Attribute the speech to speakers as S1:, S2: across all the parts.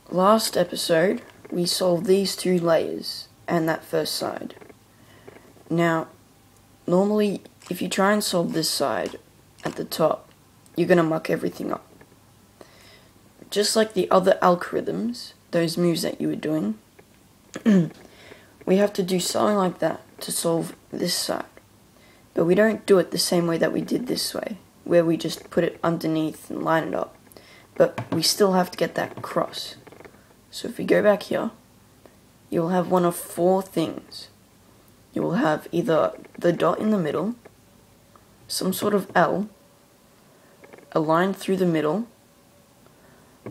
S1: last episode, we solved these two layers and that first side. Now, normally, if you try and solve this side at the top, you're going to muck everything up. Just like the other algorithms, those moves that you were doing, we have to do something like that to solve this side. But we don't do it the same way that we did this way, where we just put it underneath and line it up. But we still have to get that cross. So if we go back here, you'll have one of four things. You will have either the dot in the middle, some sort of L, a line through the middle,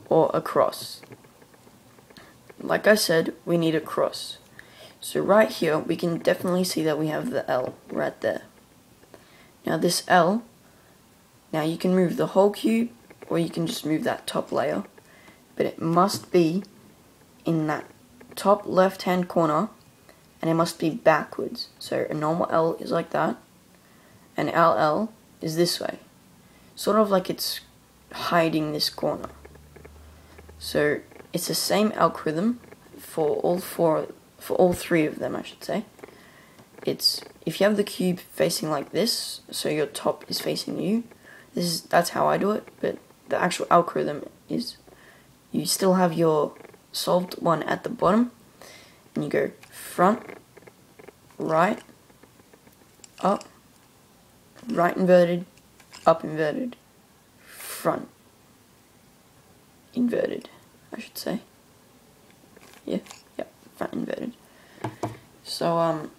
S1: or a cross. Like I said, we need a cross. So right here, we can definitely see that we have the L right there. Now this L, now you can move the whole cube, or you can just move that top layer, but it must be in that top left hand corner, and it must be backwards. So a normal L is like that, and LL is this way, sort of like it's hiding this corner. So it's the same algorithm for all three of them, I should say. It's if you have the cube facing like this, so your top is facing you. That's how I do it, but the actual algorithm is you still have your solved one at the bottom, and you go front, right, up, right inverted, up inverted, front inverted, I should say. Yeah, front inverted. So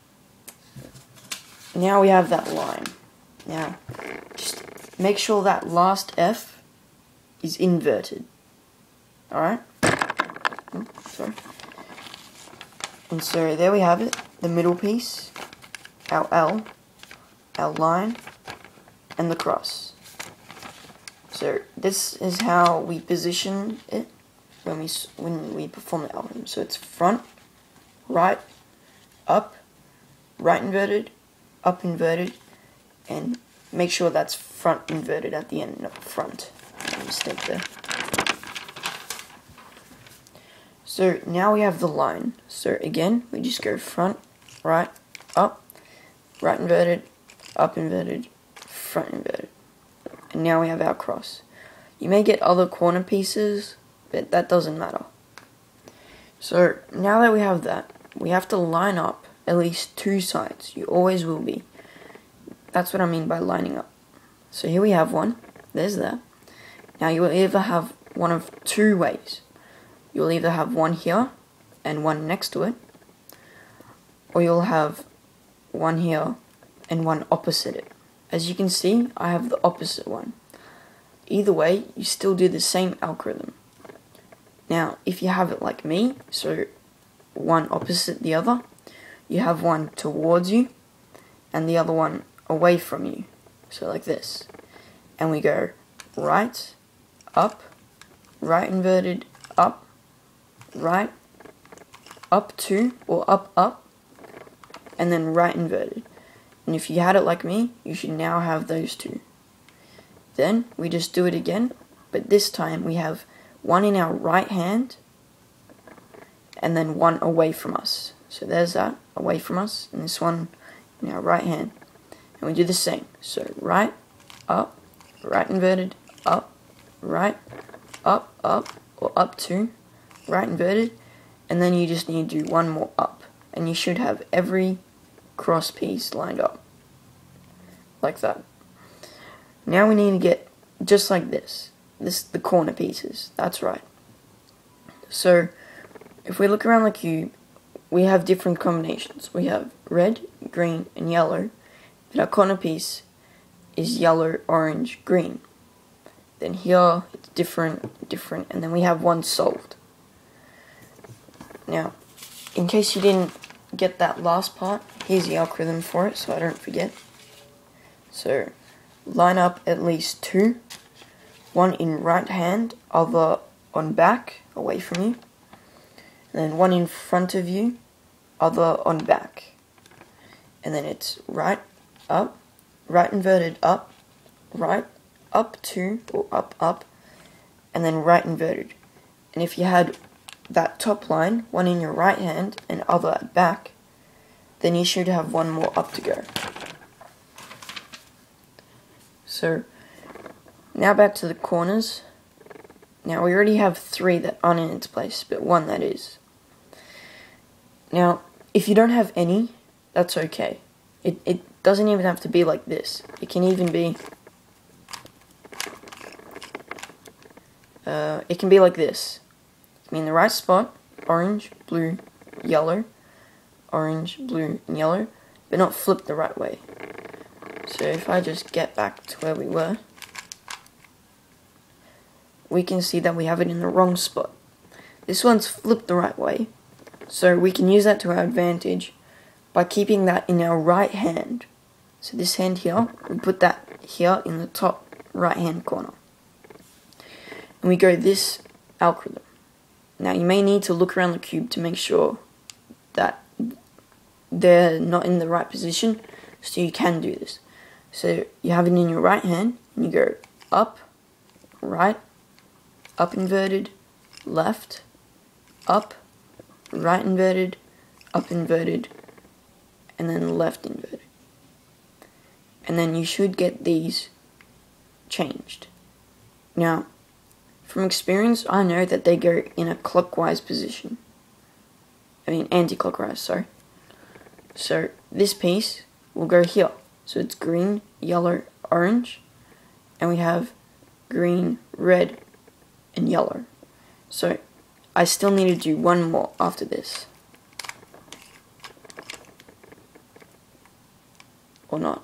S1: now we have that line. Now just make sure that last F is inverted. Alright? Sorry. And so there we have it, the middle piece, our L, our line, and the cross. So this is how we position it when we perform the algorithm. So it's front, right, up, right inverted, up inverted, and make sure that's front inverted at the end, not front. Mistake there. So now we have the line. So again, we just go front, right, up, right inverted, up inverted, front inverted. And now we have our cross. You may get other corner pieces, but that doesn't matter. So now that we have that, we have to line up at least two sides. You always will be. That's what I mean by lining up. So here we have one. There's that. Now you will either have one of two ways. You'll either have one here and one next to it, or you'll have one here and one opposite it. As you can see, I have the opposite one. Either way, you still do the same algorithm. Now, if you have it like me, so one opposite the other, you have one towards you and the other one away from you. So like this. And we go right, up, right inverted, up, right, up two, or up, and then right inverted. And if you had it like me, you should now have those two. Then we just do it again, but this time we have one in our right hand, and then one away from us. So there's that, away from us, and this one in our right hand. And we do the same. So right, up, right inverted, up, right, up, or up two, right inverted, and then you just need to do one more up, and you should have every cross piece lined up like that. Now we need to get just like this the corner pieces. That's right. So if we look around the cube, we have different combinations. We have red, green, and yellow, but our corner piece is yellow, orange, green. Then here it's different, and then we have one solved. Now, in case you didn't get that last part, here's the algorithm for it, so I don't forget. So, line up at least two, one in right hand, other on back, away from you, and then one in front of you, other on back. And then it's right, up, right inverted, up, right, up two, or up, and then right inverted. And if you had that top line, one in your right hand and other at back, then you should have one more up to go. So now back to the corners. Now we already have 3 that aren't in its place, but 1 that is. Now, if you don't have any, that's okay. It doesn't even have to be like this. It can even be like this. Be in the right spot, orange, blue, yellow, orange, blue, and yellow, but not flipped the right way. So if I just get back to where we were, we can see that we have it in the wrong spot. This one's flipped the right way, so we can use that to our advantage by keeping that in our right hand. So this hand here, we put that here in the top right hand corner. And we go this algorithm. Now you may need to look around the cube to make sure that they're not in the right position, so you can do this. So you have it in your right hand, and you go up, right, up inverted, left, up, right inverted, up inverted, and then left inverted. And then you should get these changed. Now, from experience, I know that they go in a clockwise position. I mean, anti-clockwise, sorry. So this piece will go here. So it's green, yellow, orange, and we have green, red, and yellow. So I still need to do one more after this. Or not.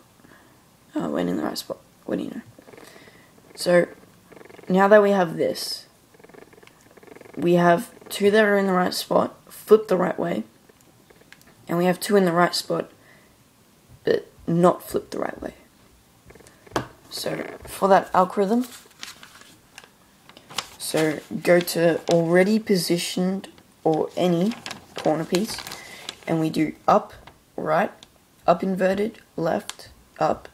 S1: Went in the right spot. What do you know? So now that we have this, we have 2 that are in the right spot, flipped the right way, and we have 2 in the right spot, but not flipped the right way. So for that algorithm, so go to already positioned or any corner piece, and we do up, right, up inverted, left, up,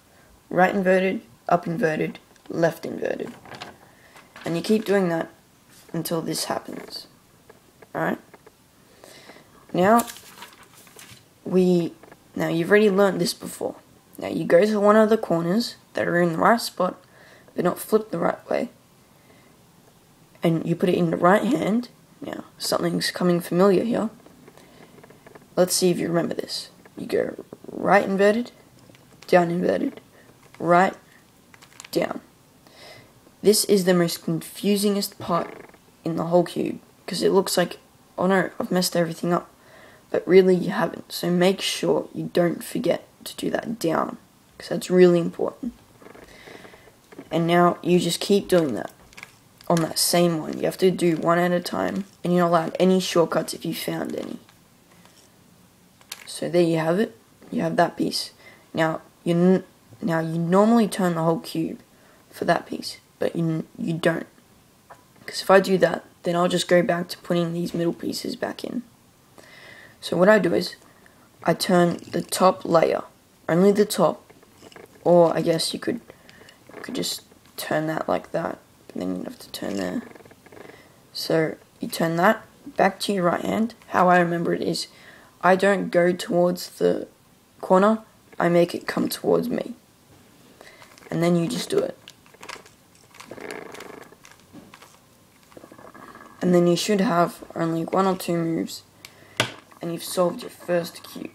S1: right inverted, up inverted, left inverted. And you keep doing that until this happens. Alright? Now you've already learned this before. Now you go to one of the corners that are in the right spot, but not flipped the right way, and you put it in the right hand. Now, something's coming familiar here. Let's see if you remember this. You go right inverted, down inverted, right, down. This is the most confusingest part in the whole cube, because it looks like, oh no, I've messed everything up. But really you haven't, so make sure you don't forget to do that down, because that's really important. And now you just keep doing that on that same one. You have to do one at a time, and you're not allowed any shortcuts if you found any. So there you have it. You have that piece. Now you normally turn the whole cube for that piece, but you don't. Because if I do that, then I'll just go back to putting these middle pieces back in. So what I do is, I turn the top layer, only the top, or I guess you could just turn that like that, but then you'd have to turn there. So you turn that back to your right hand. How I remember it is, I don't go towards the corner, I make it come towards me. And then you just do it. And then you should have only 1 or 2 moves, and you've solved your first cube.